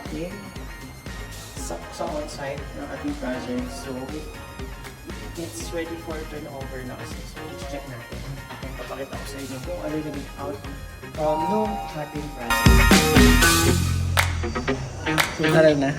ating sa on-site ng ating project. So, it's ready for turnover na kasi. So, check natin. Papakita ko sa inyo kung ano yung naging outcome ng ating project. So, tara na.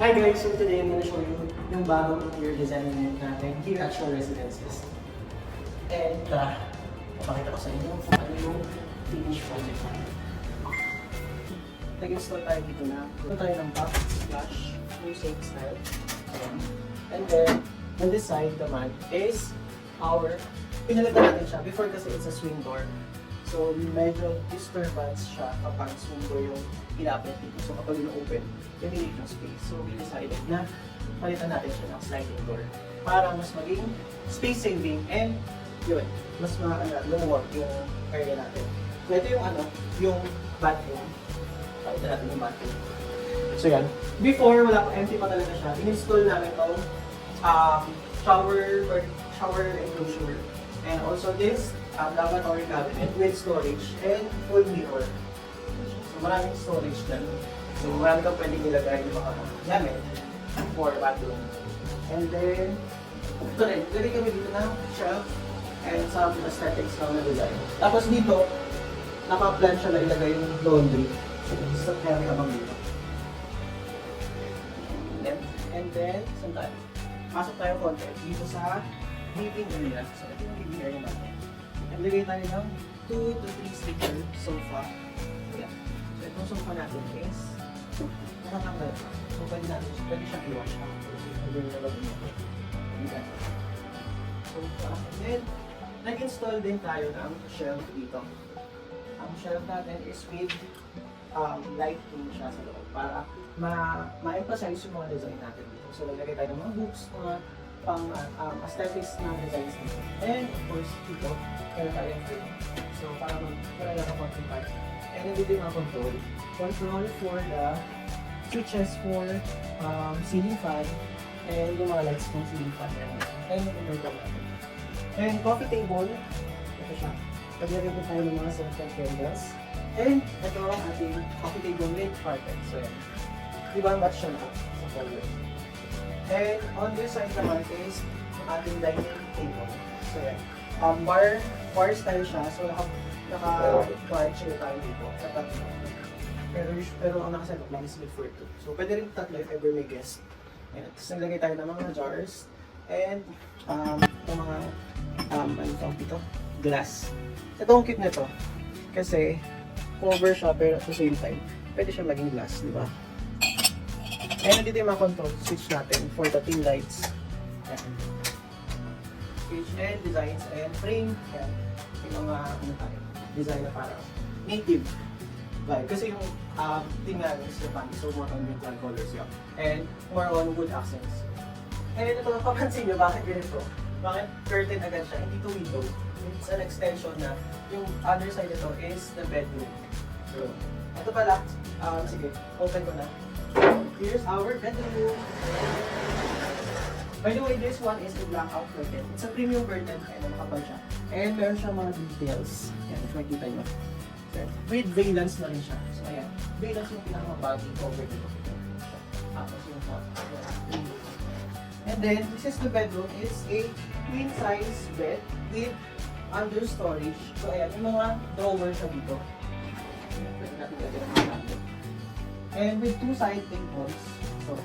Hi guys! So today I'm going to show you yung bagong interior design natin here at Shore Residences. And papakita ko sa inyo kung ano yung finish project natin. Nag-install tayo dito na. Ito tayo ng box splash, new safe style. And then, on this side naman is our, pinalitan natin siya. Before kasi it's a swing door. So medyo disturbance siya kapag swing door yung ilapit dito. So kapag ino-open, yung maliit yung space. So we decided na palitan natin siya ng sliding door para mas maging space saving and yun, mas lower yung area natin. So ito yung yung bathroom. Palitan natin yung bathroom. So yan. Before, wala pa, empty pa talaga siya. In-install namin itong shower enclosure. And also this lavatory cabinet with storage and full mirror. So maraming storage dyan. So marami kang pwedeng ilagay yung mga gamit for bathroom. And then, ito rin, lagay kami dito ng shelf and some aesthetics na design. Tapos dito, naka-plan siya na ilagay yung laundry. So kaya may abang dito. And then, saan tayo? Pasok tayo konti dito sa living area. So ito yung living area natin. Naglagay tayo ng 2 to 3 seater sofa. Ayan. So itong sofa natin is nakatanggal. So pwede siyang i-wash out. Sofa. And then, nag-install din tayo ng shelf dito. Ang shelf natin is with lighting siya sa loob para ma-emphasize yung mga design natin dito. So naglagay tayo ng mga books, mga pang aesthetics na designs dito. And of course, dito, kaya tayo frame. So na ng konting part. And nandito yung mga control. Control for the switches for ceiling fan and yung mga lights ng ceiling fan. And yung inverter natin. And coffee table, ito siya. Paglagay ko tayo ng mga scented candles. And ito ang ating coffee table with carpet. So yan. Diba match siya na sa color. And on this side naman is yung ating dining table. So yan. Bar style siya. So naka-bar chair tayo dito. Sa tatlo. Pero ang nakaset up lang is good for 2. So pwede rin tatlo if ever may guest. Ayan. Tapos naglagay tayo ng mga jars. And itong mga ano tawag dito? Glass. Ito ang cute nito. Kasi cover siya pero at the same time pwede siya maging glass, di ba? And nandito yung mga control switch natin for the tail lights. Ayan. Switch and designs and frame. Ayan. Yung mga ano tayo, design na parang native vibe. Kasi yung tingnan is Japandi, so more on neutral colors yun. And more on wood accents. And ito, papansin nyo, bakit ganito? Bakit curtain agad siya? Hindi to window. It's an extension na yung other side nito is the bedroom. So, ito pala, sige, open ko na. Here's our bedroom. By the way, this one is a blackout curtain. It's a premium curtain, kaya nakapal siya. And meron siyang mga details. Yan, if makikita nyo. With valance na rin siya. So, ayan. Valance yung pinaka-baggy cover nito. Tapos yung hot. And then, this is the bedroom. It's a queen-size bed with under storage. So, ayan, yung mga drawer siya dito. Ayan, pwede natin gagawin ang natin. And with 2 side tables. So,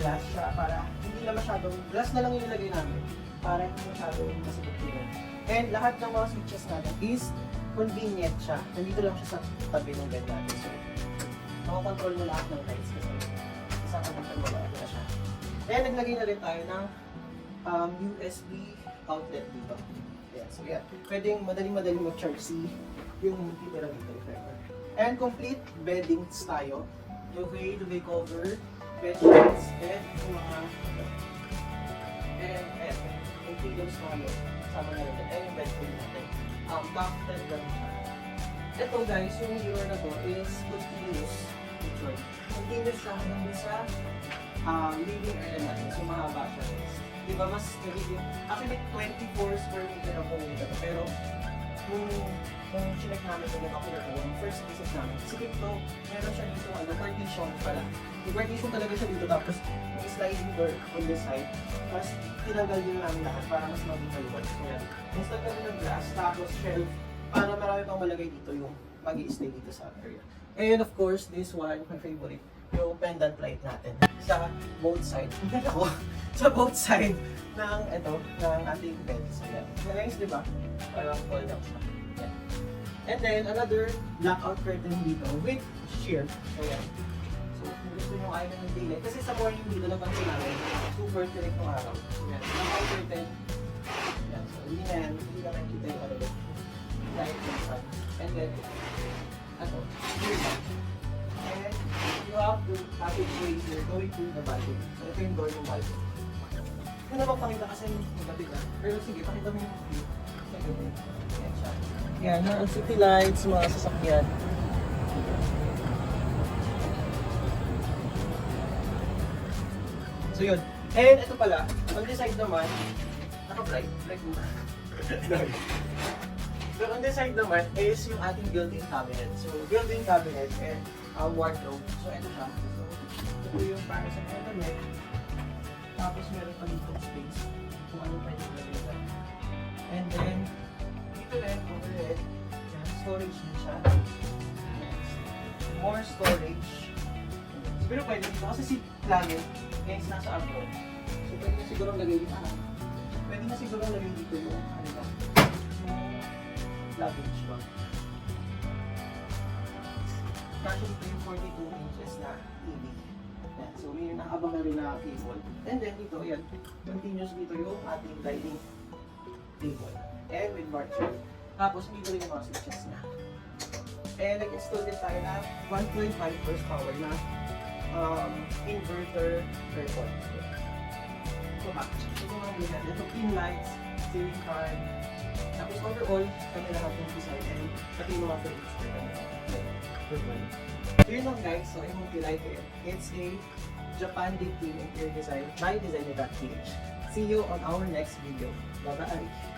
glass siya para hindi na masyadong, glass na lang yung ilagay namin para hindi masyadong masipot yun. And lahat ng mga switches natin is convenient siya. Nandito lang siya sa tabi ng bed natin. So, makakontrol mo lahat ng lights kasi isang kapuntan mo lang na siya. And naglagay na rin tayo ng USB outlet dito. Yeah, so yeah, pwedeng madaling mag-charge yung titira dito if ever. And complete beddings tayo. Okay, duvet cover, bed sheets, and yung mga and yung pillows tayo. Sama na rin. And yung bed frame natin. Back-ted lang siya. Ito guys, yung mirror na to is continuous. Continuous siya hanggang sa living area natin. So mahaba siya guys. Diba mas nagiging, actually 24 square meter ang pumili ito. Pero kung chinek namin kung nakakulat ko, yung first visit namin, sikip to, meron siya dito, partition pala. Yung partition talaga siya dito, tapos may sliding door on this side. Tapos tinanggal din namin lahat para mas maging maluwag. So yan, install kami ng glass, tapos shelf, para marami pang malagay dito yung mag-i-stay dito sa area. And of course, this one, my favorite, yung pendant light natin sa both side. Hindi ako, sa both side ng ating bed. So yan. Nice, di ba? Parang fold up siya. Yan. And then another blackout curtain dito with sheer. So yan. So kung gusto nyo ayaw ng daylight, kasi sa morning dito napansin namin, super direct ng araw. So yan. Blackout curtain. Yan. So hindi na nakikita yung ano doon. Light ng sun. And then, and you have to passageway here going to the balcony. So ito yung door ng balcony. Kung na magpakita kasi magkabit na. Pero sige, pakita mo yung view. Yan siya. Yan, ang city lights, mga sasakyan. So yun. And ito pala, on this side naman, naka-bright muna. So on this side naman is yung ating built-in cabinet. So built-in cabinet and wardrobe. So ito siya. So ito yung para sa cabinet. Tapos meron pa dito space kung ano pwede ilagay dyan. And then, dito rin, overhead, yan, storage din siya. Next, more storage. So, pero pwede dito kasi si plugin, guys, nasa abroad. So pwede na siguro lagay dito. Pwede na siguro lagay dito yung ano ba? Yung luggage bag. Kasi ito yung 42 inches na TV. So may nakabang na rin na cable. And then dito, yan, continuous dito yung ating dining table. And with marcher. Tapos dito rin yung mga switches na. And nag-install din tayo na 1.5 horsepower na inverter aircon. So back. Ito mga ganyan. Ito pin lights, steering card. Tapos overall, kami lahat yung design. And Pati yung mga furniture. Good one. So yun lang guys, so I hope you like it. It's a Japandi theme interior design by designer.ph. See you on our next video. Bye-bye!